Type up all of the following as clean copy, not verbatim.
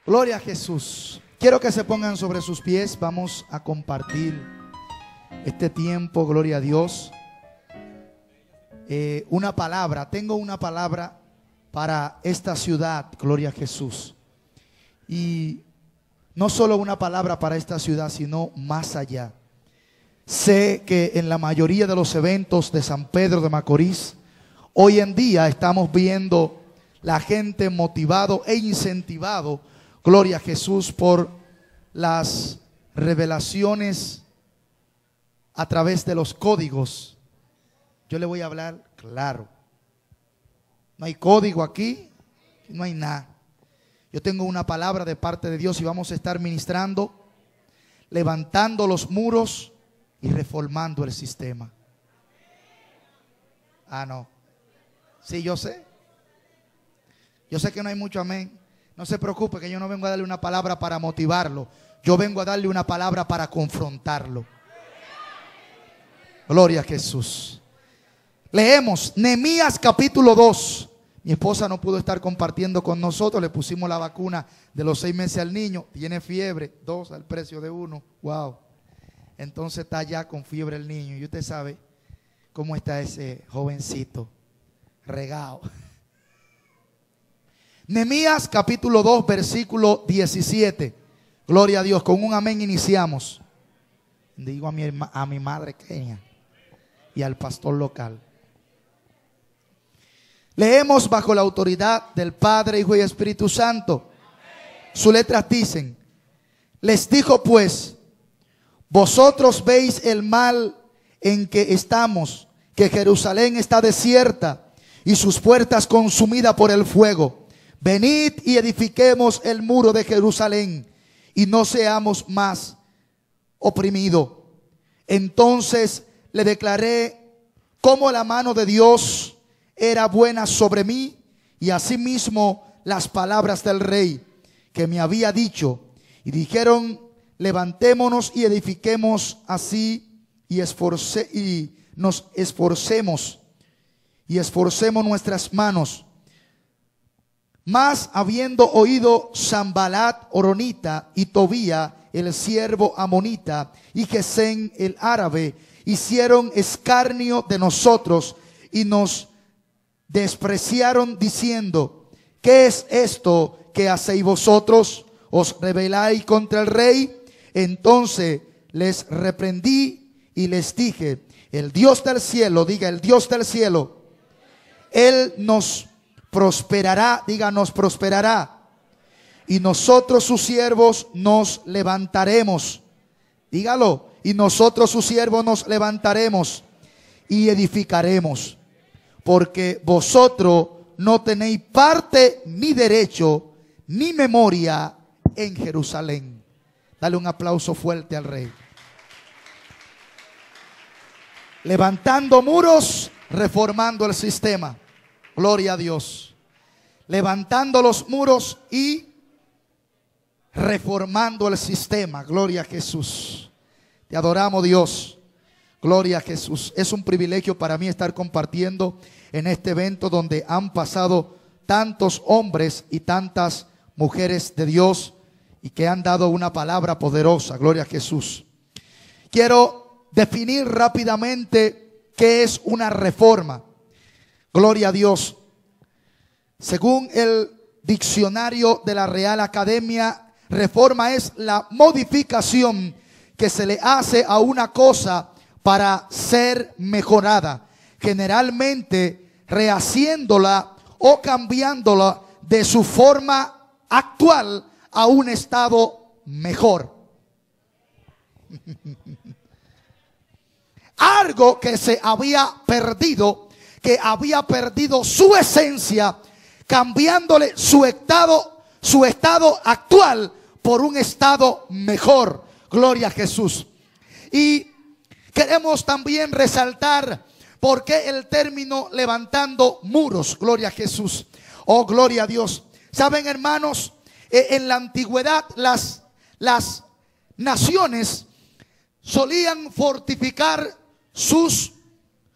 Gloria a Jesús. Quiero que se pongan sobre sus pies. Vamos a compartir este tiempo, gloria a Dios. Una palabra, tengo una palabra para esta ciudad, gloria a Jesús. Y no solo una palabra para esta ciudad, sino más allá. Sé que en la mayoría de los eventos de San Pedro de Macorís, hoy en día estamos viendo la gente motivado e incentivado, gloria a Jesús, por las revelaciones a través de los códigos. Yo le voy a hablar claro. No hay código aquí, no hay nada. Yo tengo una palabra de parte de Dios y vamos a estar ministrando, levantando los muros y reformando el sistema. Ah, no. Sí, yo sé. Yo sé que no hay mucho amén. No se preocupe, que yo no vengo a darle una palabra para motivarlo. Yo vengo a darle una palabra para confrontarlo. Gloria a Jesús. Leemos Nehemías capítulo 2. Mi esposa no pudo estar compartiendo con nosotros. Le pusimos la vacuna de los 6 meses al niño. Tiene fiebre, 2 al precio de 1. Wow. Entonces está ya con fiebre el niño. Y usted sabe cómo está ese jovencito regado. Nehemías capítulo 2 versículo 17. Gloria a Dios. Con un amén iniciamos. Digo a mi madre Kenia y al pastor local. Leemos bajo la autoridad del Padre, Hijo y Espíritu Santo. Sus letras dicen: les dijo pues: vosotros veis el mal en que estamos, que Jerusalén está desierta y sus puertas consumidas por el fuego. Venid y edifiquemos el muro de Jerusalén y no seamos más oprimidos. Entonces le declaré cómo la mano de Dios era buena sobre mí, y asimismo las palabras del rey que me había dicho. Y dijeron: levantémonos y edifiquemos así, y nos esforcemos y esforcemos nuestras manos. Mas habiendo oído Sanbalat horonita y Tobía el siervo amonita y Gesén el árabe, hicieron escarnio de nosotros y nos despreciaron, diciendo: ¿qué es esto que hacéis vosotros? ¿Os rebeláis contra el rey? Entonces les reprendí y les dije: el Dios del cielo, diga el Dios del cielo, Él nos prosperará, diga nos prosperará, y nosotros sus siervos nos levantaremos, dígalo, y nosotros sus siervos nos levantaremos y edificaremos, porque vosotros no tenéis parte ni derecho ni memoria en Jerusalén. Dale un aplauso fuerte al rey. Levantando muros, reformando el sistema. Gloria a Dios. Levantando los muros y reformando el sistema. Gloria a Jesús. Te adoramos, Dios. Gloria a Jesús. Es un privilegio para mí estar compartiendo en este evento donde han pasado tantos hombres y tantas mujeres de Dios y que han dado una palabra poderosa. Gloria a Jesús. Quiero definir rápidamente qué es una reforma. Gloria a Dios. Según el diccionario de la Real Academia, reforma es la modificación que se le hace a una cosa para ser mejorada, generalmente rehaciéndola o cambiándola de su forma actual a un estado mejor. Algo que se había perdido, que había perdido su esencia, cambiándole su estado actual por un estado mejor. Gloria a Jesús. Y queremos también resaltar por qué el término levantando muros. Gloria a Jesús. Oh, gloria a Dios. Saben, hermanos, en la antigüedad las naciones solían fortificar sus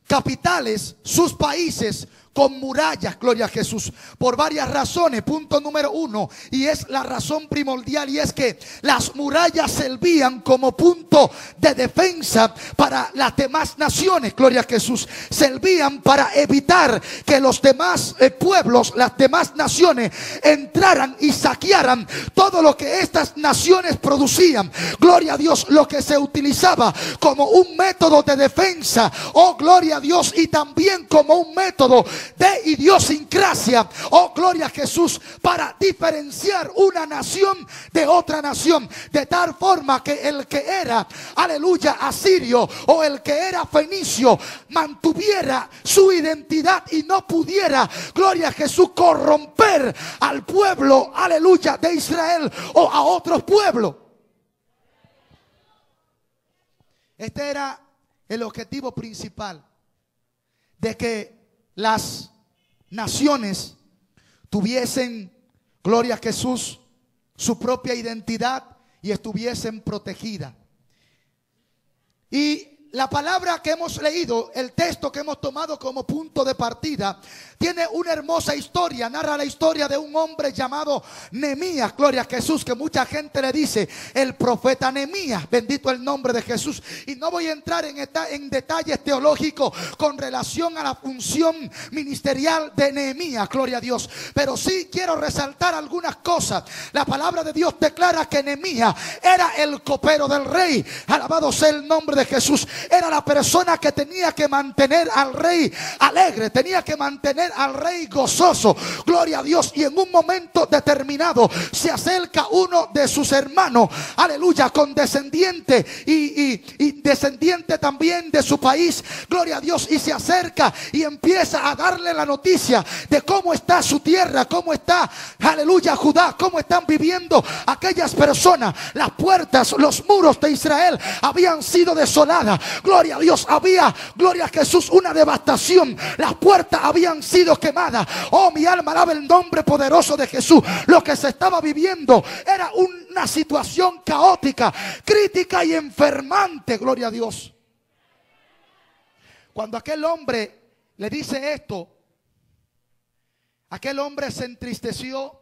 capitales, sus países, con murallas, gloria a Jesús, por varias razones. Punto número uno, y es la razón primordial, y es que las murallas servían como punto de defensa para las demás naciones, gloria a Jesús. Servían para evitar que los demás pueblos, las demás naciones entraran y saquearan todo lo que estas naciones producían. Gloria a Dios, lo que se utilizaba como un método de defensa, oh gloria a Dios, y también como un método de idiosincrasia, oh gloria a Jesús, para diferenciar una nación de otra nación, de tal forma que el que era, aleluya, asirio o el que era fenicio mantuviera su identidad y no pudiera, gloria a Jesús, corromper al pueblo, aleluya, de Israel o a otros pueblos. Este era el objetivo principal, de que las naciones tuviesen, gloria a Jesús, su propia identidad y estuviesen protegidas. Y la palabra que hemos leído, el texto que hemos tomado como punto de partida, tiene una hermosa historia. Narra la historia de un hombre llamado Nehemías, gloria a Jesús, que mucha gente le dice el profeta Nehemías, bendito el nombre de Jesús. Y no voy a entrar en detalles teológicos con relación a la función ministerial de Nehemías, gloria a Dios, pero sí quiero resaltar algunas cosas. La palabra de Dios declara que Nehemías era el copero del rey, alabado sea el nombre de Jesús. Era la persona que tenía que mantener al rey alegre, tenía que mantener al rey gozoso, gloria a Dios. Y en un momento determinado se acerca uno de sus hermanos, aleluya, condescendiente y descendiente también de su país, gloria a Dios, y se acerca y empieza a darle la noticia de cómo está su tierra, cómo está, aleluya, Judá, cómo están viviendo aquellas personas. Las puertas, los muros de Israel habían sido desoladas, gloria a Dios, había, gloria a Jesús, una devastación. Las puertas habían sido quemadas. Oh, mi alma alaba el nombre poderoso de Jesús. Lo que se estaba viviendo era una situación caótica, crítica y enfermante, gloria a Dios. Cuando aquel hombre le dice esto, aquel hombre se entristeció,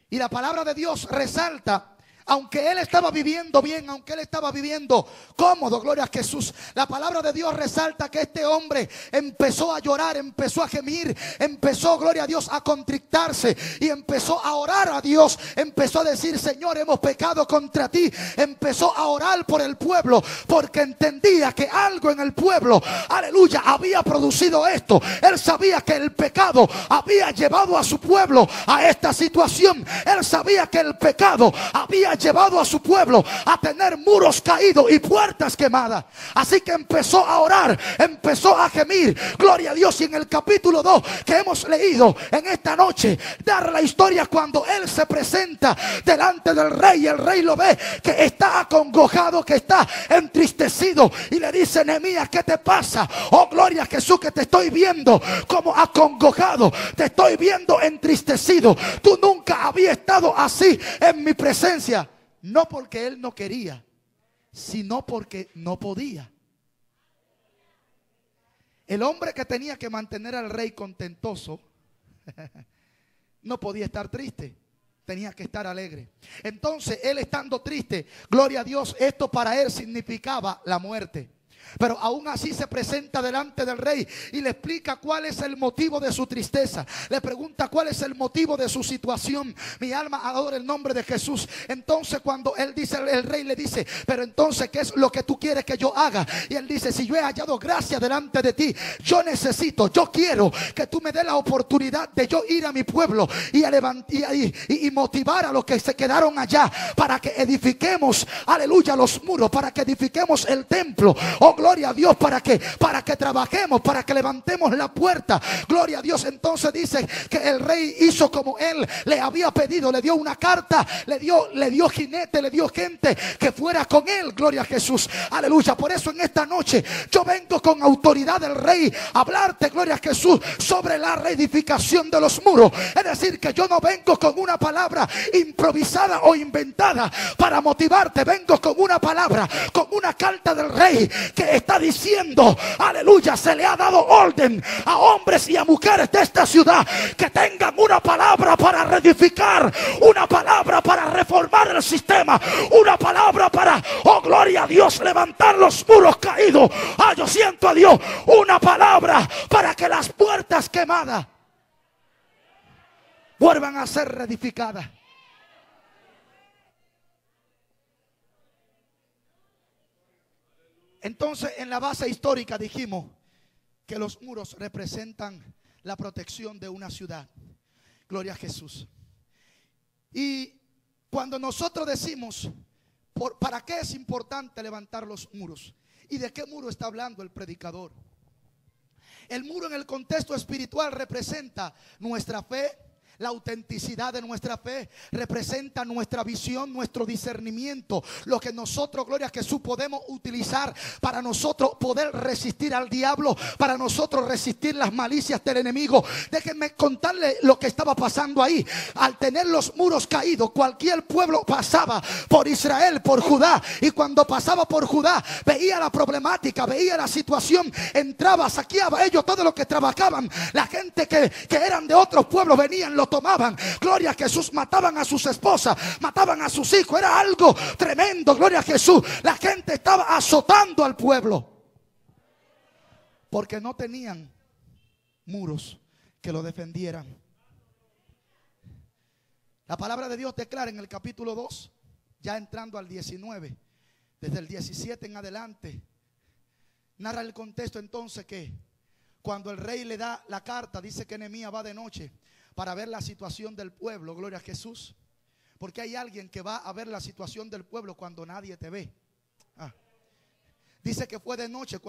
y la palabra de Dios resalta, aunque él estaba viviendo bien, aunque él estaba viviendo cómodo, gloria a Jesús, la palabra de Dios resalta que este hombre empezó a llorar, empezó a gemir, empezó, gloria a Dios, a contrictarse y empezó a orar a Dios. Empezó a decir: Señor, hemos pecado contra ti. Empezó a orar por el pueblo, porque entendía que algo en el pueblo, aleluya, había producido esto. Él sabía que el pecado había llevado a su pueblo a esta situación. Él sabía que el pecado había llevado a su pueblo a tener muros caídos y puertas quemadas. Así que empezó a orar, empezó a gemir, gloria a Dios. Y en el capítulo 2 que hemos leído en esta noche, dar la historia cuando él se presenta delante del rey, el rey lo ve que está acongojado, que está entristecido, y le dice: Nehemías, ¿qué te pasa? Oh, gloria a Jesús, que te estoy viendo como acongojado, te estoy viendo entristecido. Tú nunca habías estado así en mi presencia. No porque él no quería, sino porque no podía. El hombre que tenía que mantener al rey contentoso no podía estar triste, tenía que estar alegre. Entonces él, estando triste, gloria a Dios, esto para él significaba la muerte. Pero aún así se presenta delante del rey y le explica cuál es el motivo de su tristeza. Le pregunta cuál es el motivo de su situación. Mi alma adora el nombre de Jesús. Entonces cuando él dice, el rey le dice: pero entonces, ¿qué es lo que tú quieres que yo haga? Y él dice: si yo he hallado gracia delante de ti, yo quiero que tú me des la oportunidad de yo ir a mi pueblo y a y motivar a los que se quedaron allá, para que edifiquemos, aleluya, los muros, para que edifiquemos el templo. Oh, gloria a Dios, para que trabajemos, para que levantemos la puerta. Gloria a Dios. Entonces dice que el rey hizo como él le había pedido. Le dio una carta, le dio jinete, le dio gente que fuera con él. Gloria a Jesús, aleluya. Por eso en esta noche yo vengo con autoridad del rey a hablarte, gloria a Jesús, sobre la reedificación de los muros. Es decir, que yo no vengo con una palabra improvisada o inventada para motivarte. Vengo con una palabra, con una carta del rey que que está diciendo, aleluya, se le ha dado orden a hombres y a mujeres de esta ciudad que tengan una palabra para reedificar, una palabra para reformar el sistema, una palabra para, oh gloria a Dios, levantar los muros caídos. Yo siento a Dios, una palabra para que las puertas quemadas vuelvan a ser reedificadas. Entonces, en la base histórica dijimos que los muros representan la protección de una ciudad. Gloria a Jesús. Y cuando nosotros decimos, ¿para qué es importante levantar los muros? ¿Y de qué muro está hablando el predicador? El muro en el contexto espiritual representa nuestra fe. La autenticidad de nuestra fe representa nuestra visión, nuestro discernimiento, lo que nosotros, gloria a Jesús, podemos utilizar para nosotros poder resistir al diablo, para nosotros resistir las malicias del enemigo. Déjenme contarle lo que estaba pasando ahí. Al tener los muros caídos, cualquier pueblo pasaba por Israel, por Judá, y cuando pasaba por Judá veía la problemática, veía la situación, entraba, saqueaba ellos todo lo que trabajaban. La gente que eran de otros pueblos venían, lo tomaban, gloria a Jesús, mataban a sus esposas, mataban a sus hijos. Era algo tremendo, gloria a Jesús. La gente estaba azotando al pueblo porque no tenían muros que lo defendieran. La palabra de Dios declara en el capítulo 2, ya entrando al 19, desde el 17 en adelante, narra el contexto entonces que cuando el rey le da la carta, dice que Nehemías va de noche para ver la situación del pueblo, gloria a Jesús. Porque hay alguien que va a ver la situación del pueblo cuando nadie te ve. Dice que fue de noche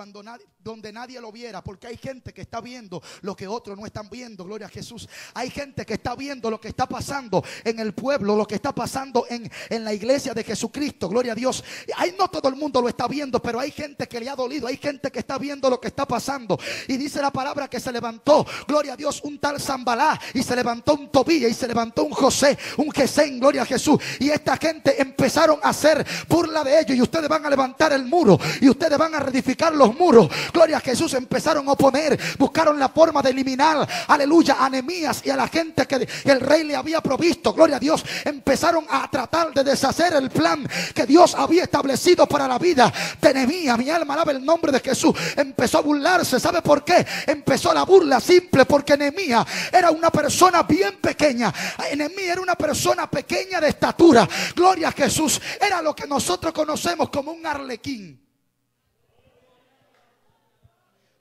donde nadie lo viera, porque hay gente que está viendo lo que otros no están viendo, gloria a Jesús. Hay gente que está viendo lo que está pasando en el pueblo, lo que está pasando en la iglesia de Jesucristo, gloria a Dios. Ahí no todo el mundo lo está viendo, pero hay gente que le ha dolido, hay gente que está viendo lo que está pasando. Y dice la palabra que se levantó, gloria a Dios, un tal Zambalá, y se levantó un Tobías, y se levantó un José, un Gesén, gloria a Jesús. Y esta gente empezaron a hacer burla de ellos, y ustedes van a levantar el muro, y ustedes van a reedificar los muros, gloria a Jesús. Empezaron a oponer, buscaron la forma de eliminar, aleluya, a Nehemías y a la gente que el rey le había provisto, gloria a Dios. Empezaron a tratar de deshacer el plan que Dios había establecido para la vida de Nehemías. Mi alma alaba el nombre de Jesús. Empezó a burlarse. ¿Sabe por qué? Empezó la burla simple porque Nehemías era una persona bien pequeña. Nehemías era una persona pequeña de estatura, gloria a Jesús. Era lo que nosotros conocemos como un arlequín.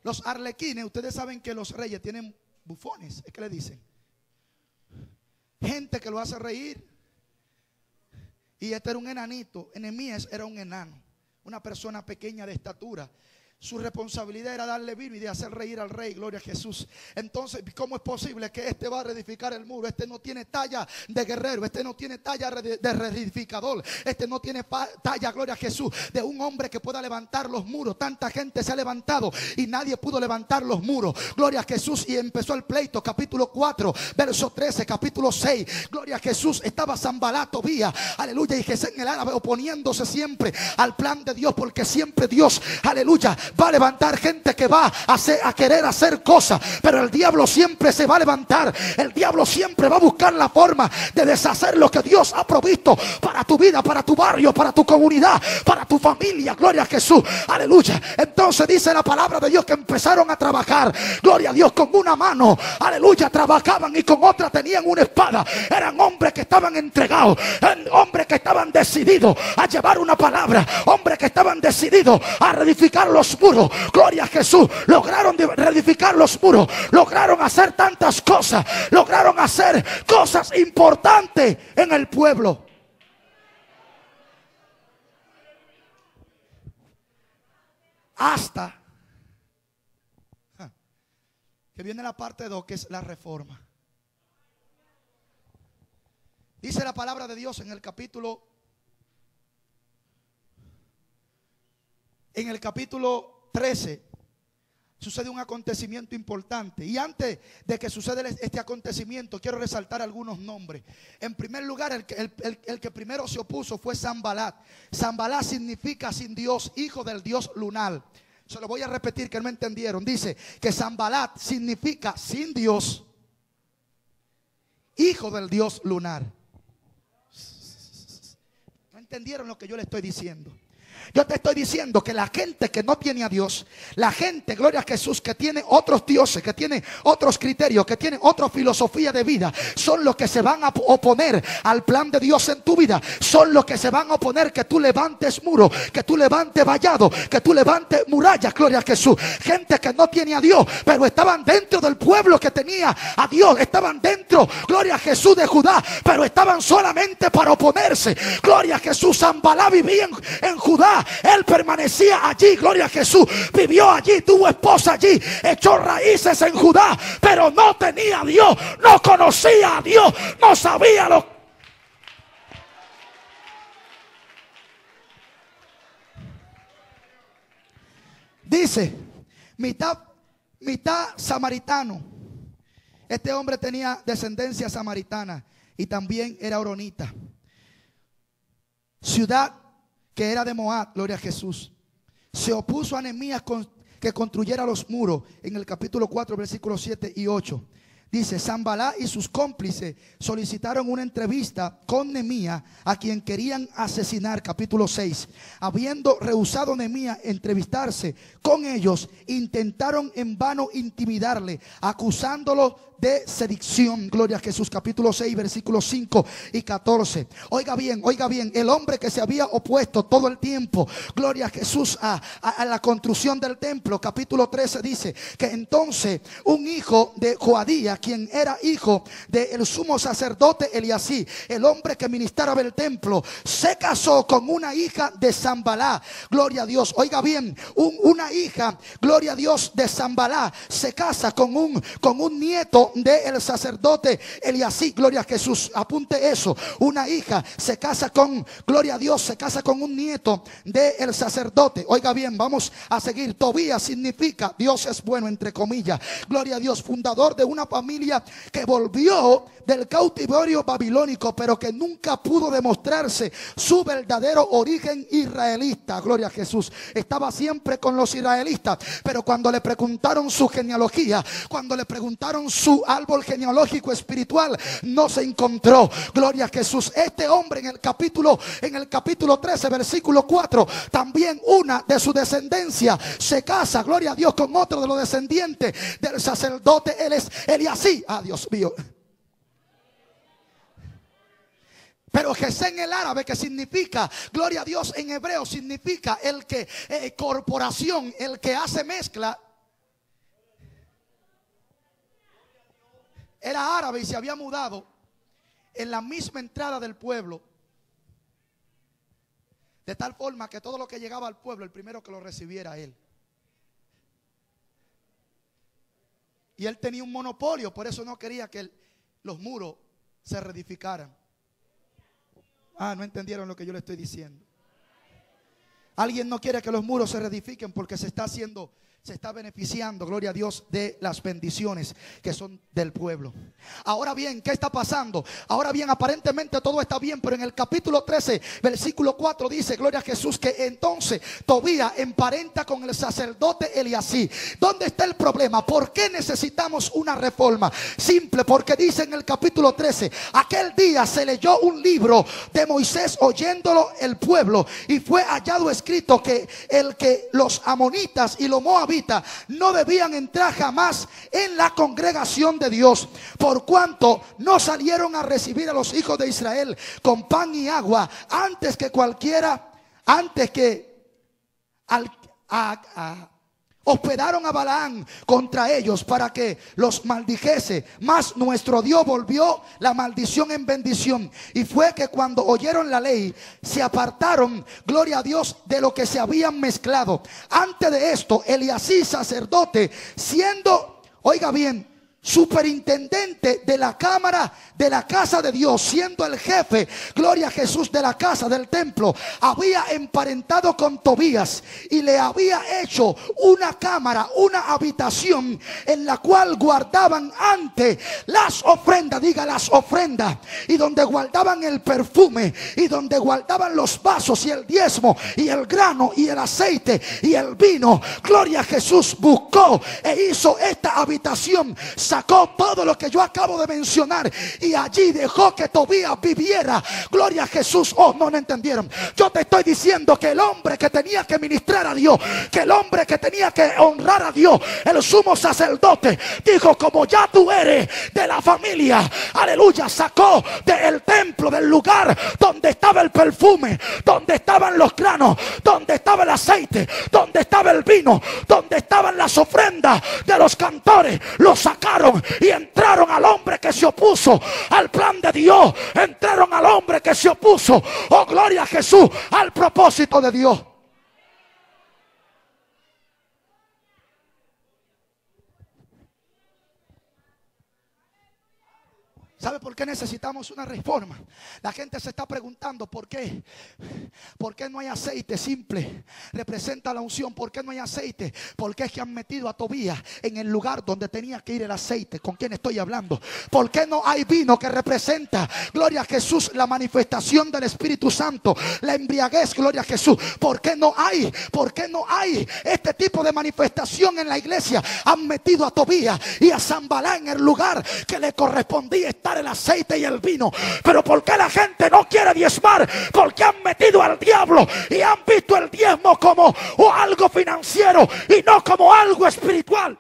Los arlequines, ustedes saben que los reyes tienen bufones, es que le dicen. Gente que lo hace reír. Y este era un enanito. Nehemías era un enano, una persona pequeña de estatura. Su responsabilidad era darle vino y de hacer reír al rey, gloria a Jesús. Entonces, ¿cómo es posible que este va a reedificar el muro? Este no tiene talla de guerrero, este no tiene talla de reedificador, este no tiene talla, gloria a Jesús, de un hombre que pueda levantar los muros. Tanta gente se ha levantado y nadie pudo levantar los muros, gloria a Jesús. Y empezó el pleito, capítulo 4, verso 13, capítulo 6, gloria a Jesús. Estaba Zambalá, Tobías, aleluya, y Gesén el árabe oponiéndose siempre al plan de Dios, porque siempre Dios, aleluya, va a levantar gente que va a querer hacer cosas, pero el diablo siempre se va a levantar. El diablo siempre va a buscar la forma de deshacer lo que Dios ha provisto para tu vida, para tu barrio, para tu comunidad, para tu familia, gloria a Jesús, aleluya. Entonces dice la palabra de Dios que empezaron a trabajar, gloria a Dios, con una mano, aleluya, trabajaban y con otra tenían una espada. Eran hombres que estaban entregados, hombres que estaban decididos a llevar una palabra, hombres que estaban decididos a reedificar los muros, gloria a Jesús. Lograron reedificar los muros, lograron hacer tantas cosas, lograron hacer cosas importantes en el pueblo. Hasta que viene la parte 2, que es la reforma. Dice la palabra de Dios en el capítulo 13, sucede un acontecimiento importante. Y antes de que suceda este acontecimiento, quiero resaltar algunos nombres. En primer lugar, el que primero se opuso fue Zambalá. Zambalá significa sin Dios, hijo del Dios lunar. Se lo voy a repetir que no entendieron. Dice que Sanbalat significa sin Dios, hijo del dios lunar. No entendieron lo que yo le estoy diciendo. Yo te estoy diciendo que la gente que no tiene a Dios, la gente, gloria a Jesús, que tiene otros dioses, que tiene otros criterios, que tiene otra filosofía de vida, son los que se van a oponer al plan de Dios en tu vida. Son los que se van a oponer que tú levantes muro, que tú levantes vallado, que tú levantes murallas, gloria a Jesús. Gente que no tiene a Dios, pero estaban dentro del pueblo que tenía a Dios. Estaban dentro, gloria a Jesús, de Judá, pero estaban solamente para oponerse. Gloria a Jesús. Sanbalá vivía en Judá. Él permanecía allí, gloria a Jesús. Vivió allí, tuvo esposa allí, echó raíces en Judá, pero no tenía a Dios, no conocía a Dios, no sabía lo. Dice, mitad samaritano. Este hombre tenía descendencia samaritana y también era horonita. Ciudad que era de Moab, gloria a Jesús. Se opuso a Nehemías que construyera los muros. En el capítulo 4, versículos 7 y 8. Dice, Sanbalá y sus cómplices solicitaron una entrevista con Nehemías, a quien querían asesinar. Capítulo 6. Habiendo rehusado Nehemías entrevistarse con ellos, intentaron en vano intimidarle, acusándolo de sedición. Gloria a Jesús. Capítulo 6, versículos 5 y 14. Oiga bien, el hombre que se había opuesto todo el tiempo, gloria a Jesús, a la construcción del templo. Capítulo 13 dice que entonces un hijo de Joadía, quien era hijo del sumo sacerdote Eliasí, el hombre que ministraba el templo, se casó con una hija de Sanbalá. Gloria a Dios. Oiga bien, una hija, gloria a Dios, de Sanbalá se casa con un nieto del sacerdote Eliasí. Gloria a Jesús. Apunte eso. Una hija se casa con, gloria a Dios, se casa con un nieto del sacerdote. Oiga bien, vamos a seguir. Tobías significa Dios es bueno, entre comillas. Gloria a Dios. Fundador de una familia que volvió del cautiverio babilónico, pero que nunca pudo demostrarse su verdadero origen israelita. Gloria a Jesús. Estaba siempre con los israelitas, pero cuando le preguntaron su genealogía, cuando le preguntaron su árbol genealógico espiritual, no se encontró. Gloria a Jesús. Este hombre en el capítulo 13, versículo 4, también una de su descendencia se casa, gloria a Dios, con otro de los descendientes del sacerdote Eliasí. Ah, Dios mío. Pero Jesé en el árabe, que significa, gloria a Dios, en hebreo significa el que, corporación, el que hace mezcla. Era árabe y se había mudado en la misma entrada del pueblo, de tal forma que todo lo que llegaba al pueblo, el primero que lo recibiera él. Y él tenía un monopolio, por eso no quería que los muros se reedificaran. Ah, no entendieron lo que yo le estoy diciendo. Alguien no quiere que los muros se reedifiquen porque se está beneficiando, gloria a Dios, de las bendiciones que son del pueblo. Ahora bien, ¿qué está pasando? Ahora bien, aparentemente todo está bien, pero en el capítulo 13, versículo 4 dice, gloria a Jesús, que entonces Tobías emparenta con el sacerdote Eliasí. ¿Dónde está el problema? ¿Por qué necesitamos una reforma? Simple, porque dice en el capítulo 13, aquel día se leyó un libro de Moisés oyéndolo el pueblo, y fue hallado escrito que los amonitas y los moabitas no debían entrar jamás en la congregación de Dios, por cuanto no salieron a recibir a los hijos de Israel con pan y agua antes que hospedaron a Balaam contra ellos para que los maldijese. Mas nuestro Dios volvió la maldición en bendición. Y fue que cuando oyeron la ley, se apartaron, gloria a Dios, de lo que se habían mezclado. Antes de esto, Eliasí, sacerdote, siendo, oiga bien, superintendente de la cámara de la casa de Dios, siendo el jefe, gloria a Jesús, de la casa del templo, había emparentado con Tobías y le había hecho una cámara, una habitación en la cual guardaban antes las ofrendas, diga las ofrendas, y donde guardaban el perfume, y donde guardaban los vasos y el diezmo y el grano y el aceite y el vino. Gloria a Jesús. Buscó e hizo esta habitación, sacó todo lo que yo acabo de mencionar y allí dejó que Tobías viviera. Gloria a Jesús. Oh, no entendieron. Yo te estoy diciendo que el hombre que tenía que ministrar a Dios, que el hombre que tenía que honrar a Dios, el sumo sacerdote, dijo: como ya tú eres de la familia, aleluya, sacó del templo, del lugar donde estaba el perfume, donde estaban los granos, donde estaba el aceite, donde estaba el vino, donde estaban las ofrendas de los cantores, lo sacaron y entraron al hombre que se opuso al plan de Dios, entraron al hombre que se opuso, oh gloria a Jesús, al propósito de Dios. ¿Sabe por qué necesitamos una reforma? La gente se está preguntando ¿por qué? ¿Por qué no hay aceite? Simple, representa la unción. ¿Por qué no hay aceite? Porque es que han metido a Tobías en el lugar donde tenía que ir el aceite. ¿Con quién estoy hablando? ¿Por qué no hay vino, que representa, gloria a Jesús, la manifestación del Espíritu Santo, la embriaguez, gloria a Jesús? ¿Por qué no hay? ¿Por qué no hay este tipo de manifestación en la iglesia? Han metido a Tobías y a Sanbalá en el lugar que le correspondía estar el aceite y el vino. Pero ¿por qué la gente no quiere diezmar? Porque han metido al diablo y han visto el diezmo como algo financiero y no como algo espiritual.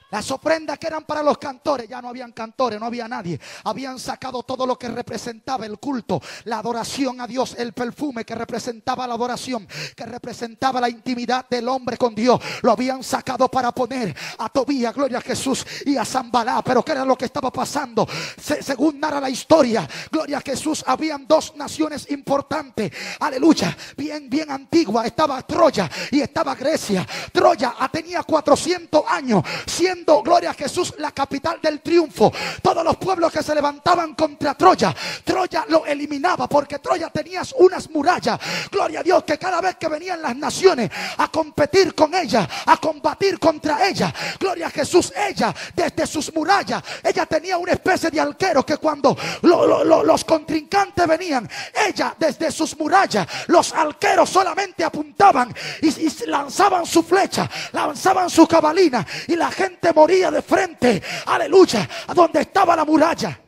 Las ofrendas que eran para los cantores, ya no habían cantores, no había nadie. Habían sacado todo lo que representaba el culto, la adoración a Dios, el perfume que representaba la adoración, que representaba la intimidad del hombre con Dios. Lo habían sacado para poner a Tobías, gloria a Jesús, y a Sanbalá. Pero ¿qué era lo que estaba pasando? Según narra la historia, gloria a Jesús, habían dos naciones importantes, aleluya, bien antigua. Estaba Troya y estaba Grecia. Troya tenía 400 años siendo, gloria a Jesús, la capital del triunfo. Todos los pueblos que se levantaban contra Troya, Troya lo eliminaba, porque Troya tenía unas murallas, gloria a Dios, que cada vez que venían las naciones a competir con ella, a combatir contra ella, gloria a Jesús, ella desde sus murallas, ella tenía una especie de arquero que cuando los contrincantes venían, ella desde sus murallas, los arqueros solamente apuntaban y lanzaban su flecha, lanzaban su jabalina, y la gente moría de frente, aleluya, a donde estaba la muralla.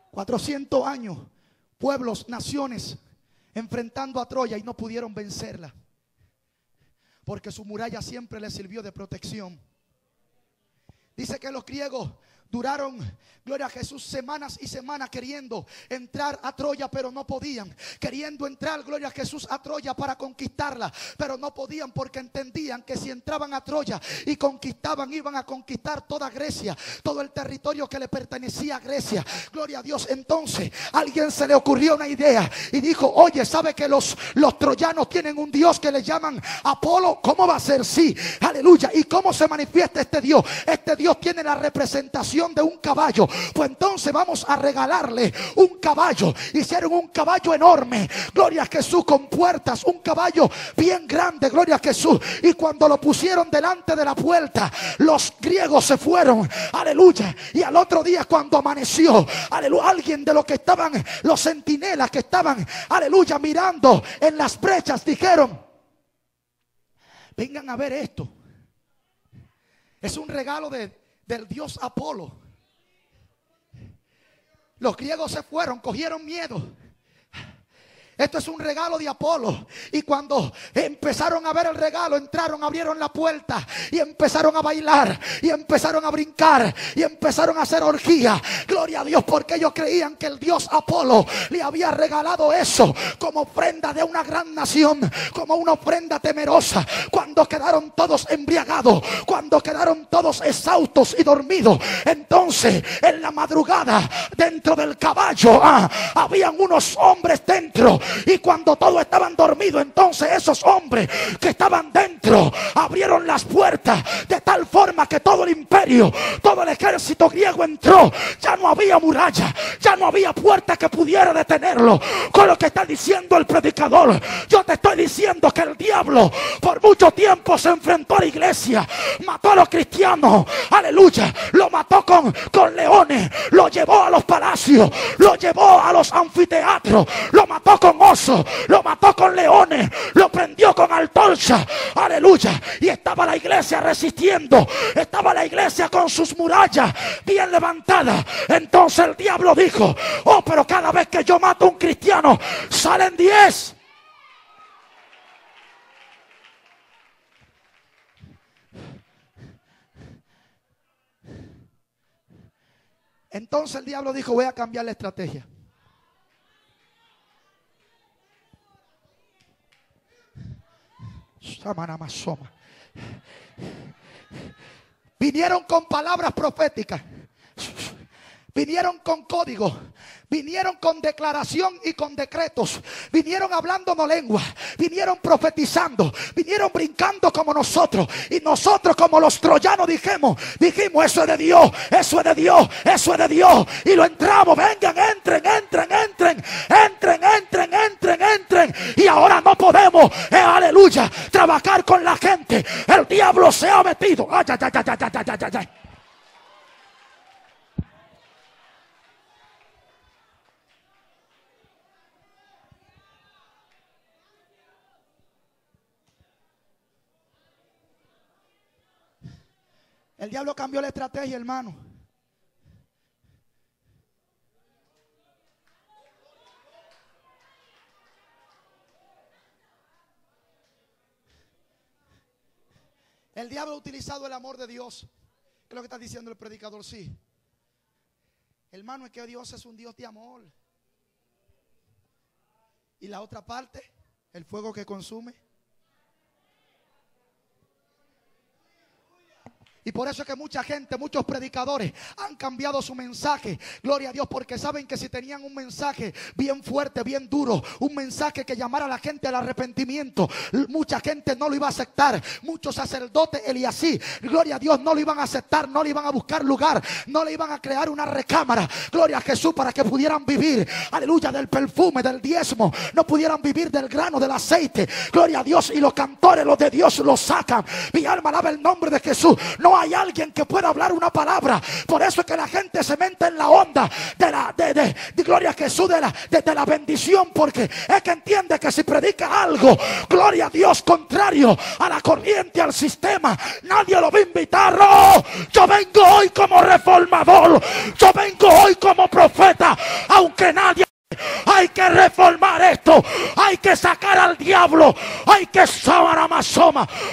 400 años, pueblos, naciones enfrentando a Troya y no pudieron vencerla, porque su muralla siempre les sirvió de protección. Dice que los griegos duraron, gloria a Jesús, semanas y semanas queriendo entrar a Troya, pero no podían. Queriendo entrar, gloria a Jesús, a Troya para conquistarla, pero no podían, porque entendían que si entraban a Troya y conquistaban, iban a conquistar toda Grecia, todo el territorio que le pertenecía a Grecia. Gloria a Dios. Entonces a alguien se le ocurrió una idea y dijo: oye, ¿sabe que los troyanos tienen un dios que le llaman Apolo? ¿Cómo va a ser? Sí, aleluya. ¿Y cómo se manifiesta este Dios? Este Dios tiene la representación de un caballo. Pues entonces vamos a regalarle un caballo. Hicieron un caballo enorme, gloria a Jesús, con puertas, un caballo bien grande, gloria a Jesús. Y cuando lo pusieron delante de la puerta, los griegos se fueron, aleluya. Y al otro día, cuando amaneció, aleluya, alguien de los que estaban, los centinelas que estaban, aleluya, mirando en las brechas, dijeron: vengan a ver esto. Es un regalo del dios Apolo. Los griegos se fueron, cogieron miedo. Esto es un regalo de Apolo. Y cuando empezaron a ver el regalo, entraron, abrieron la puerta y empezaron a bailar y empezaron a brincar y empezaron a hacer orgía. Gloria a Dios, porque ellos creían que el dios Apolo le había regalado eso como ofrenda de una gran nación, como una ofrenda temerosa. Cuando quedaron todos embriagados, cuando quedaron todos exhaustos y dormidos, entonces en la madrugada dentro del caballo habían unos hombres dentro. Y cuando todos estaban dormidos, entonces esos hombres que estaban dentro abrieron las puertas de tal forma que todo el imperio, todo el ejército griego entró. Ya no había muralla, ya no había puerta que pudiera detenerlo. Con lo que está diciendo el predicador, yo te estoy diciendo que el diablo por mucho tiempo se enfrentó a la iglesia, mató a los cristianos, aleluya, lo mató con leones, lo llevó a los palacios, lo llevó a los anfiteatros, lo mató con osos, lo mató con leones, lo prendió con antorcha, aleluya. Y estaba la iglesia resistiendo, estaba la iglesia con sus murallas bien levantadas. Entonces el diablo dijo: oh, pero cada vez que yo mato a un cristiano salen 10. Entonces el diablo dijo: voy a cambiar la estrategia. Vinieron con palabras proféticas, vinieron con código, vinieron con declaración y con decretos, vinieron hablándonos lengua, vinieron profetizando, vinieron brincando como nosotros. Y nosotros, como los troyanos, dijimos: eso es de Dios, eso es de Dios, eso es de Dios. Y lo entramos: vengan, entren. Y ahora no podemos, aleluya, trabajar con la gente. El diablo se ha metido. Ay. El diablo cambió la estrategia, hermano. El diablo ha utilizado el amor de Dios. ¿Qué es lo que está diciendo el predicador? Sí, hermano, es que Dios es un Dios de amor. Y la otra parte, el fuego que consume. Y por eso es que mucha gente, muchos predicadores han cambiado su mensaje. Gloria a Dios, porque saben que si tenían un mensaje bien fuerte, bien duro, un mensaje que llamara a la gente al arrepentimiento, mucha gente no lo iba a aceptar. Muchos sacerdotes, Eliasí, gloria a Dios, no lo iban a aceptar, no le iban a buscar lugar, no le iban a crear una recámara, gloria a Jesús, para que pudieran vivir, aleluya, del perfume, del diezmo. No pudieran vivir del grano, del aceite, gloria a Dios. Y los cantores, los de Dios, los sacan. Mi alma alaba el nombre de Jesús. No hay alguien que pueda hablar una palabra. Por eso es que la gente se mete en la onda de gloria a Jesús, de la bendición, porque es que entiende que si predica algo, gloria a Dios, contrario a la corriente, al sistema, nadie lo va a invitar. Oh, yo vengo hoy como reformador, yo vengo hoy como profeta, aunque nadie. Hay que reformar esto. Hay que sacar al diablo. Hay que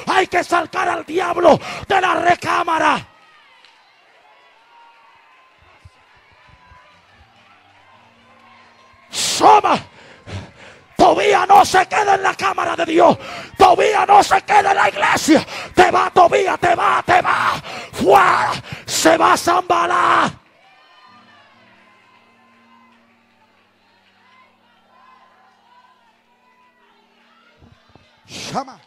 hay que sacar al diablo de la recámara. Tobías no se queda en la cámara de Dios. Tobías no se queda en la iglesia. Te va, Tobías, te va. Fuera. Se va a Zambalá. Shama.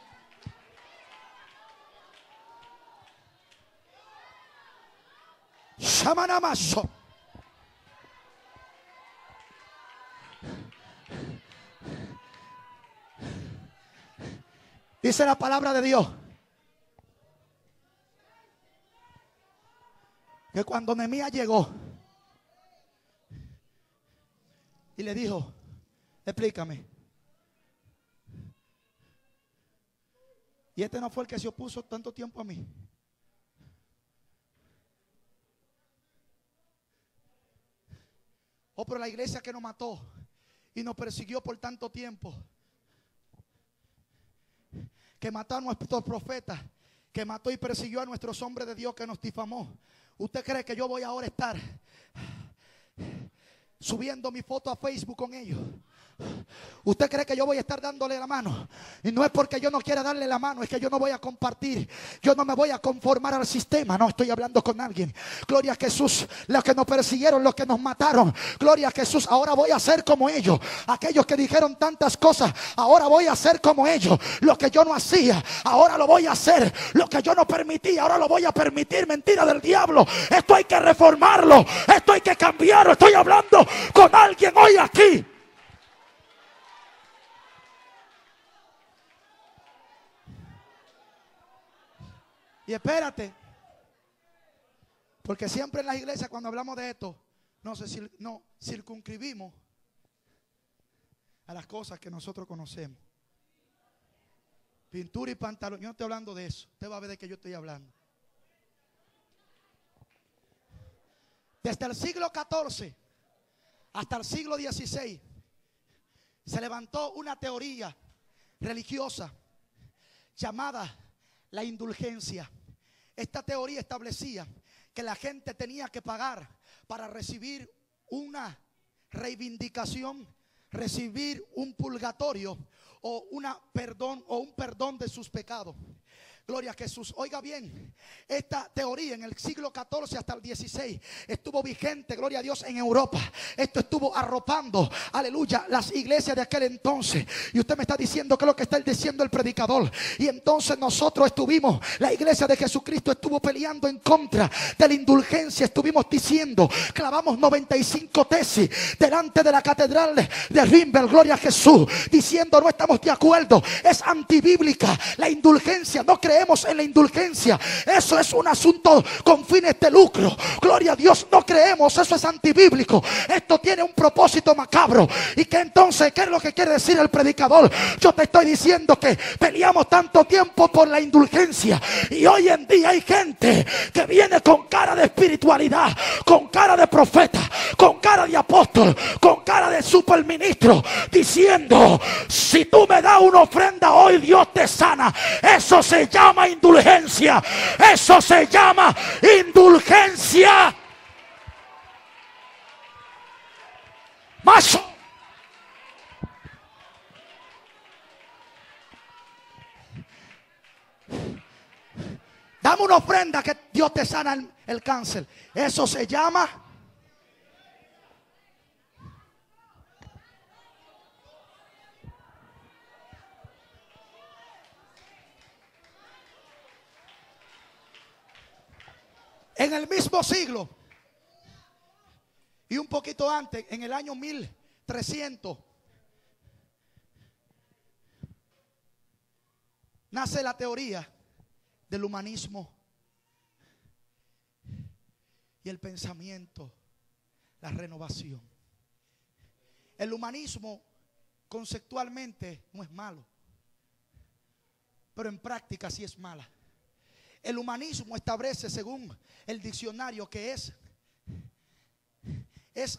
Shamanamaso. Dice la palabra de Dios que cuando Nehemías llegó y le dijo: explícame. Y este no fue el que se opuso tanto tiempo a mí. Oh, pero la iglesia que nos mató. y nos persiguió por tanto tiempo, que mató a nuestros profetas, que mató y persiguió a nuestros hombres de Dios, que nos difamó, ¿usted cree que yo voy ahora a estar subiendo mi foto a Facebook con ellos? ¿Usted cree que yo voy a estar dándole la mano? Y no es porque yo no quiera darle la mano, es que yo no voy a compartir. Yo no me voy a conformar al sistema. No, estoy hablando con alguien. Gloria a Jesús. Los que nos persiguieron, los que nos mataron, gloria a Jesús. Ahora voy a ser como ellos. Aquellos que dijeron tantas cosas, ahora voy a ser como ellos. Lo que yo no hacía, ahora lo voy a hacer. Lo que yo no permitía, ahora lo voy a permitir. Mentira del diablo. Esto hay que reformarlo. Esto hay que cambiarlo. Estoy hablando con alguien hoy aquí. Y espérate, porque siempre en las iglesias cuando hablamos de esto nos circunscribimos a las cosas que nosotros conocemos. Pintura y pantalón. Yo no estoy hablando de eso. Usted va a ver de qué yo estoy hablando. Desde el siglo XIV hasta el siglo XVI se levantó una teoría religiosa llamada la indulgencia. Esta teoría establecía que la gente tenía que pagar para recibir una reivindicación, recibir un purgatorio o un perdón de sus pecados. Gloria a Jesús. Oiga bien, esta teoría en el siglo XIV hasta el XVI estuvo vigente, gloria a Dios, en Europa. Esto estuvo arropando, aleluya, las iglesias de aquel entonces. Y usted me está diciendo que es lo que está diciendo el predicador. Y entonces nosotros estuvimos, la iglesia de Jesucristo estuvo peleando en contra de la indulgencia. Estuvimos diciendo, clavamos 95 tesis delante de la catedral de Rimberg, gloria a Jesús, diciendo no estamos de acuerdo, es antibíblica la indulgencia, no creemos en la indulgencia, eso es un asunto con fines de lucro, gloria a Dios, no creemos, eso es antibíblico, esto tiene un propósito macabro. Y que entonces, ¿qué es lo que quiere decir el predicador? Yo te estoy diciendo que peleamos tanto tiempo por la indulgencia y hoy en día hay gente que viene con cara de espiritualidad, con cara de profeta, con cara de apóstol, con cara de superministro, diciendo si tú me das una ofrenda hoy Dios te sana. Eso se llama indulgencia. Eso se llama indulgencia. Macho. Dame una ofrenda que Dios te sana el cáncer. Eso se llama. En el mismo siglo y un poquito antes, en el año 1300, nace la teoría del humanismo y el pensamiento, la renovación. El humanismo conceptualmente no es malo, pero en práctica sí es mala. El humanismo establece, según el diccionario, que es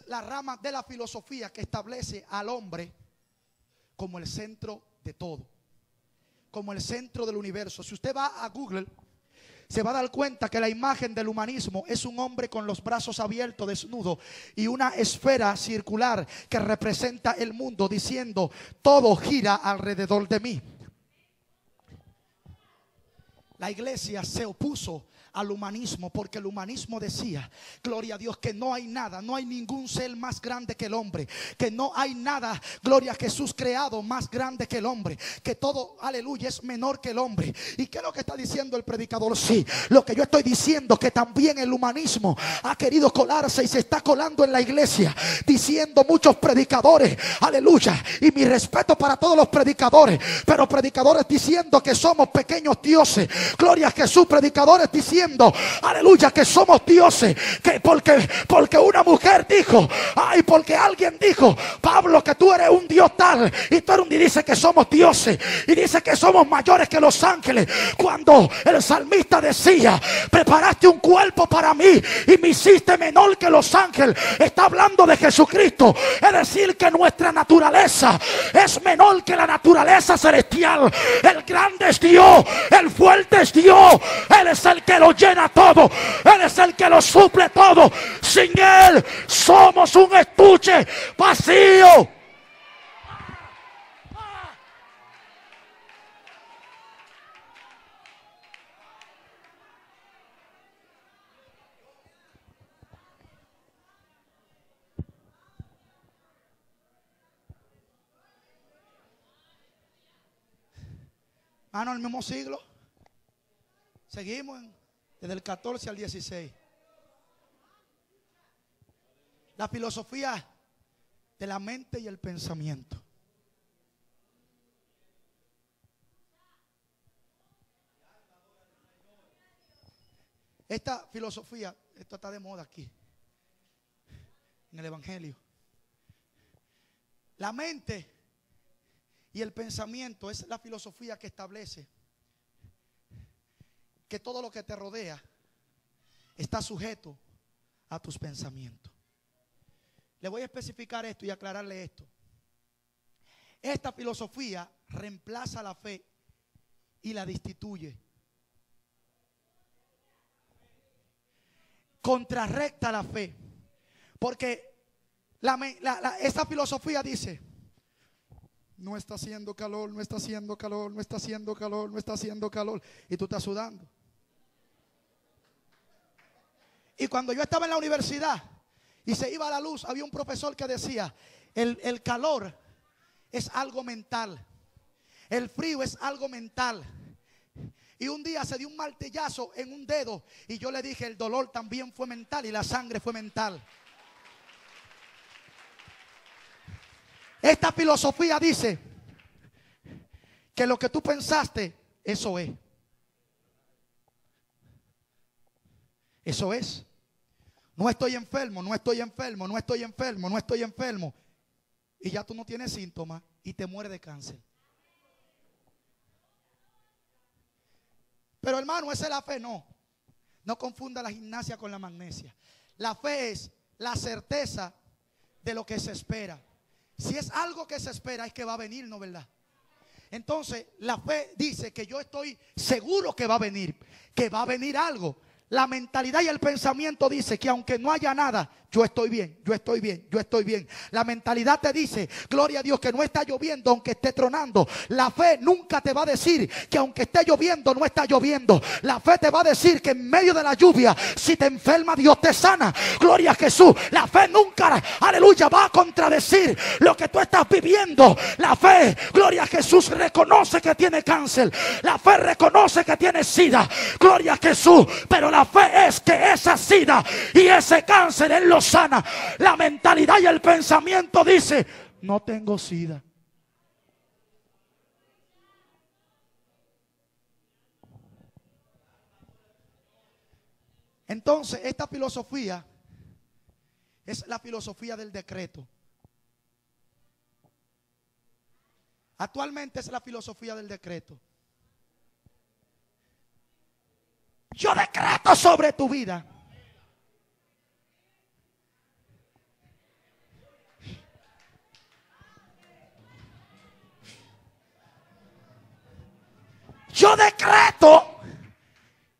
la rama de la filosofía que establece al hombre como el centro de todo, como el centro del universo. Si usted va a Google, se va a dar cuenta que la imagen del humanismo es un hombre con los brazos abiertos, desnudo, y una esfera circular que representa el mundo, diciendo: todo gira alrededor de mí. La iglesia se opuso al humanismo porque el humanismo decía, gloria a Dios, que no hay nada, no hay ningún ser más grande que el hombre, que no hay nada, gloria a Jesús, creado más grande que el hombre, que todo, aleluya, es menor que el hombre. ¿Y qué es lo que está diciendo el predicador? Sí, lo que yo estoy diciendo, que también el humanismo ha querido colarse y se está colando en la iglesia, diciendo muchos predicadores, aleluya, y mi respeto para todos los predicadores, pero predicadores diciendo que somos pequeños dioses, gloria a Jesús, predicadores diciendo diciendo, aleluya, que somos dioses, que porque una mujer dijo, ay, porque alguien dijo, Pablo, que tú eres un Dios tal, y tú eres un, y dice que somos dioses, y dice que somos mayores que los ángeles, cuando el salmista decía, preparaste un cuerpo para mí y me hiciste menor que los ángeles. Está hablando de Jesucristo, es decir, que nuestra naturaleza es menor que la naturaleza celestial. El grande es Dios, el fuerte es Dios, Él es el que lo llena todo, Él es el que lo suple todo. Sin Él somos un estuche vacío. En el mismo siglo. Seguimos desde el 14 al 16. La filosofía de la mente y el pensamiento. Esta filosofía, esto está de moda aquí, en el Evangelio. La mente y el pensamiento es la filosofía que establece que todo lo que te rodea está sujeto a tus pensamientos. Le voy a especificar esto y aclararle esto. Esta filosofía reemplaza la fe y la destituye. Contrarrecta la fe. Porque esta filosofía dice, no está haciendo calor, no está haciendo calor, no está haciendo calor, no está haciendo calor. Y tú estás sudando. Y cuando yo estaba en la universidad y se iba a la luz, había un profesor que decía, el calor es algo mental, el frío es algo mental. Y un día se dio un martillazo en un dedo y yo le dije, el dolor también fue mental y la sangre fue mental. Esta filosofía dice que lo que tú pensaste, eso es. Eso es. No estoy enfermo, no estoy enfermo, no estoy enfermo, no estoy enfermo. Y ya tú no tienes síntomas y te mueres de cáncer. Pero hermano, esa es la fe, no. No confunda la gimnasia con la magnesia. La fe es la certeza de lo que se espera. Si es algo que se espera, es que va a venir, ¿no verdad? Entonces, la fe dice que yo estoy seguro que va a venir algo. La mentalidad y el pensamiento dice que aunque no haya nada, yo estoy bien, yo estoy bien, yo estoy bien. La mentalidad te dice, gloria a Dios, que no está lloviendo aunque esté tronando. La fe nunca te va a decir que aunque esté lloviendo, no está lloviendo. La fe te va a decir que en medio de la lluvia, si te enferma, Dios te sana. Gloria a Jesús. La fe nunca, aleluya, va a contradecir lo que tú estás viviendo. La fe, gloria a Jesús, reconoce que tiene cáncer. La fe reconoce que tiene sida. Gloria a Jesús. Pero la fe es que esa sida y ese cáncer Él lo sana. La mentalidad y el pensamiento dice, no tengo sida. Entonces, esta filosofía es la filosofía del decreto. Actualmente es la filosofía del decreto. Yo decreto sobre tu vida. Yo decreto.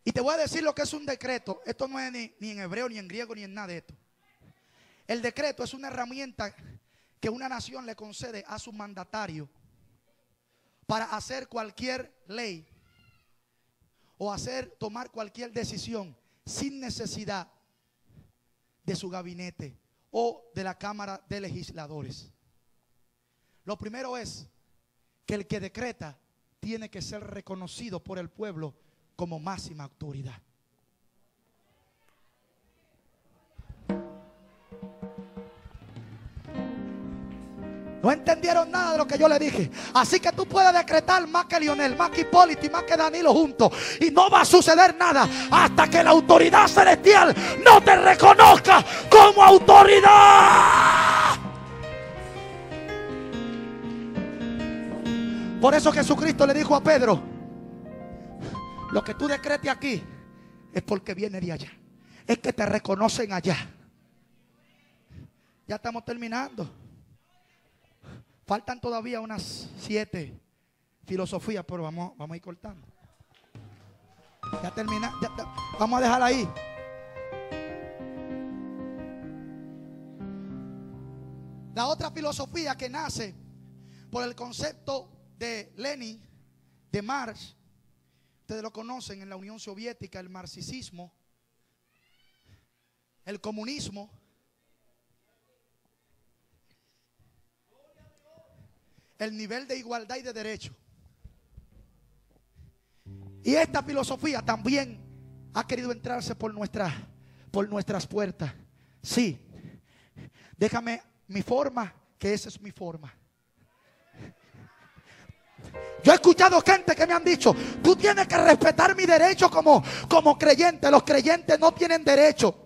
Y te voy a decir lo que es un decreto. Esto no es ni en hebreo, ni en griego, ni en nada de esto. El decreto es una herramienta que una nación le concede a su mandatario para hacer cualquier ley o tomar cualquier decisión sin necesidad de su gabinete o de la Cámara de Legisladores. Lo primero es que el que decreta tiene que ser reconocido por el pueblo como máxima autoridad. No entendieron nada de lo que yo le dije. Así que tú puedes decretar más que Lionel, más que Hipólito y más que Danilo juntos, y no va a suceder nada hasta que la autoridad celestial no te reconozca como autoridad. Por eso Jesucristo le dijo a Pedro: lo que tú decretes aquí es porque viene de allá. Es que te reconocen allá. Ya estamos terminando. Faltan todavía unas 7 filosofías, pero vamos a ir cortando. Ya termina. Vamos a dejar ahí. La otra filosofía que nace por el concepto de Lenin, de Marx. Ustedes lo conocen en la Unión Soviética: el marxismo, el comunismo, el nivel de igualdad y de derecho. Y esta filosofía también ha querido entrarse por nuestras puertas. Sí, déjame mi forma, que esa es mi forma. Yo he escuchado gente que me han dicho: tú tienes que respetar mi derecho como creyente. Los creyentes no tienen derecho.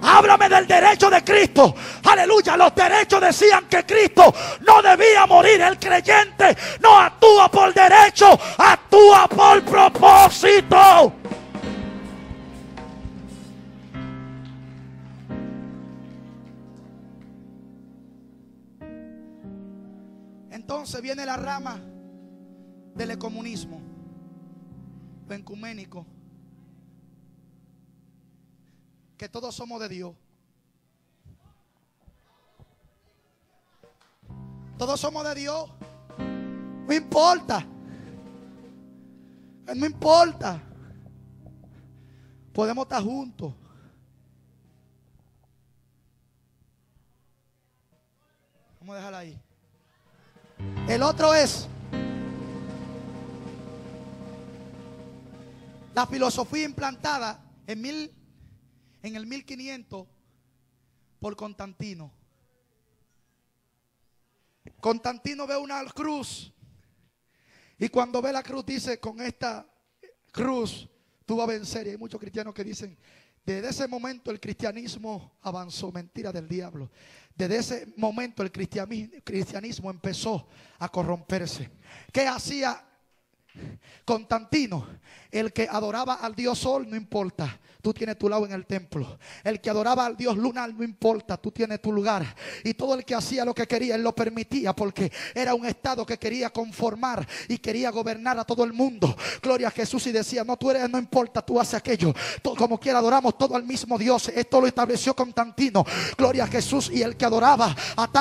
Háblame del derecho de Cristo. Aleluya. Los derechos decían que Cristo no debía morir. El creyente no actúa por derecho, actúa por propósito. Entonces viene la rama del ecumenismo, lo ecuménico, que todos somos de Dios. Todos somos de Dios. No importa. No importa. Podemos estar juntos. Vamos a dejarla ahí. El otro es la filosofía implantada en el 1500 por Constantino. Constantino ve una cruz, y cuando ve la cruz dice: con esta cruz tú vas a vencer. Y hay muchos cristianos que dicen: desde ese momento el cristianismo avanzó. Mentira del diablo. Desde ese momento el cristianismo empezó a corromperse. ¿Qué hacía Constantino? El que adoraba al dios sol, no importa, tú tienes tu lado en el templo. El que adoraba al dios lunar, no importa, tú tienes tu lugar. Y todo el que hacía lo que quería, él lo permitía, porque era un estado que quería conformar y quería gobernar a todo el mundo. Gloria a Jesús. Y decía: no, tú eres, no importa, tú haces aquello. Todo, como quiera, adoramos todo al mismo Dios. Esto lo estableció Constantino. Gloria a Jesús. Y el que adoraba a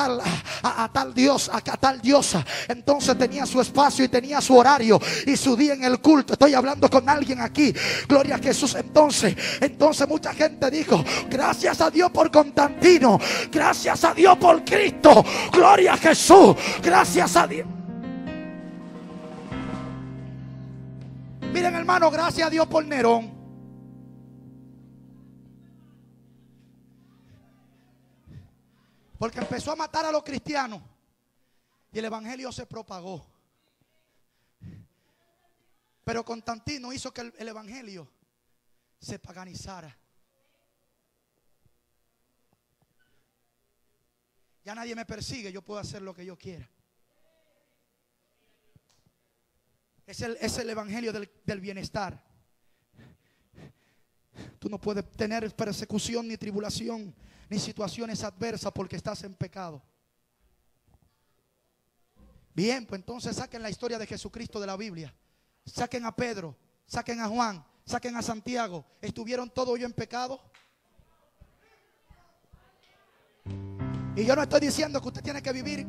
tal dios, a tal diosa, entonces tenía su espacio y tenía su horario y su día en el culto. Estoy hablando con alguien aquí. Gloria a Jesús. Entonces mucha gente dijo: gracias a Dios por Constantino, gracias a Dios por Cristo, gloria a Jesús, gracias a Dios. Miren, hermano, gracias a Dios por Nerón. Porque empezó a matar a los cristianos y el evangelio se propagó. Pero Constantino hizo que el evangelio se paganizara. Ya nadie me persigue, yo puedo hacer lo que yo quiera. Es el evangelio del bienestar. Tú no puedes tener persecución, ni tribulación, ni situaciones adversas porque estás en pecado. Bien, pues entonces saquen la historia de Jesucristo de la Biblia. Saquen a Pedro, saquen a Juan, saquen a Santiago. ¿Estuvieron todos ellos en pecado? Y yo no estoy diciendo que usted tiene que vivir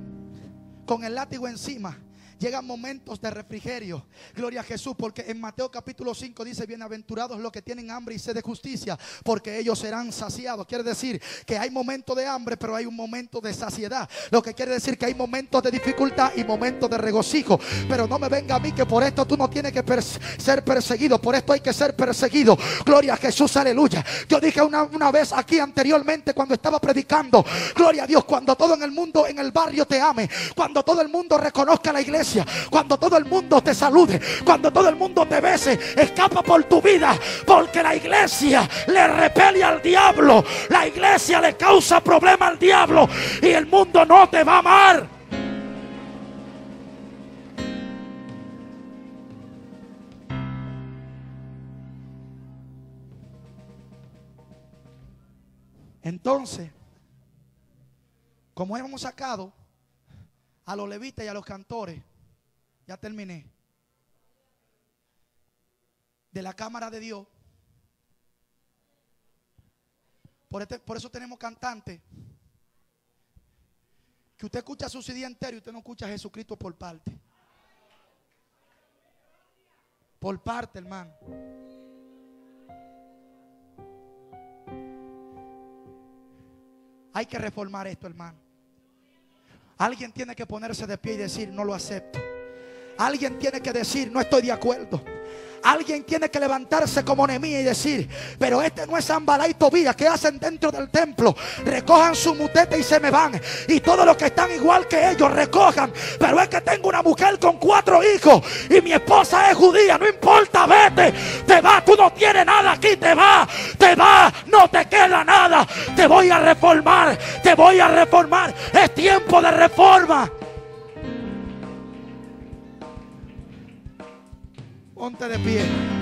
con el látigo encima. llegan momentos de refrigerio. Gloria a Jesús, porque en Mateo capítulo 5 dice: bienaventurados los que tienen hambre y sed de justicia, porque ellos serán saciados. Quiere decir que hay momentos de hambre, pero hay un momento de saciedad. Lo que quiere decir que hay momentos de dificultad y momentos de regocijo. Pero no me venga a mí que por esto tú no tienes que ser perseguido. Por esto hay que ser perseguido. Gloria a Jesús, aleluya. Yo dije una vez aquí anteriormente cuando estaba predicando, gloria a Dios, cuando todo en el mundo, en el barrio te ame, cuando todo el mundo reconozca la iglesia, cuando todo el mundo te salude, cuando todo el mundo te bese, escapa por tu vida, porque la iglesia le repele al diablo, la iglesia le causa problema al diablo y el mundo no te va a amar. Entonces, como hemos sacado a los levitas y a los cantores, ya terminé, de la cámara de Dios. Por eso tenemos cantantes que usted escucha su CD entero y usted no escucha a Jesucristo por parte. Por parte, hermano. Hay que reformar esto, hermano. Alguien tiene que ponerse de pie y decir: no lo acepto. Alguien tiene que decir: no estoy de acuerdo. Alguien tiene que levantarse como Nehemías y decir: pero este no es Sanballat y Tobías que hacen dentro del templo. Recojan su mutete y se me van. Y todos los que están igual que ellos recojan. Pero es que tengo una mujer con 4 hijos y mi esposa es judía. No importa, vete. Te vas, tú no tienes nada aquí. Te vas, no te queda nada. Te voy a reformar, te voy a reformar. Es tiempo de reforma. Ponte de pie.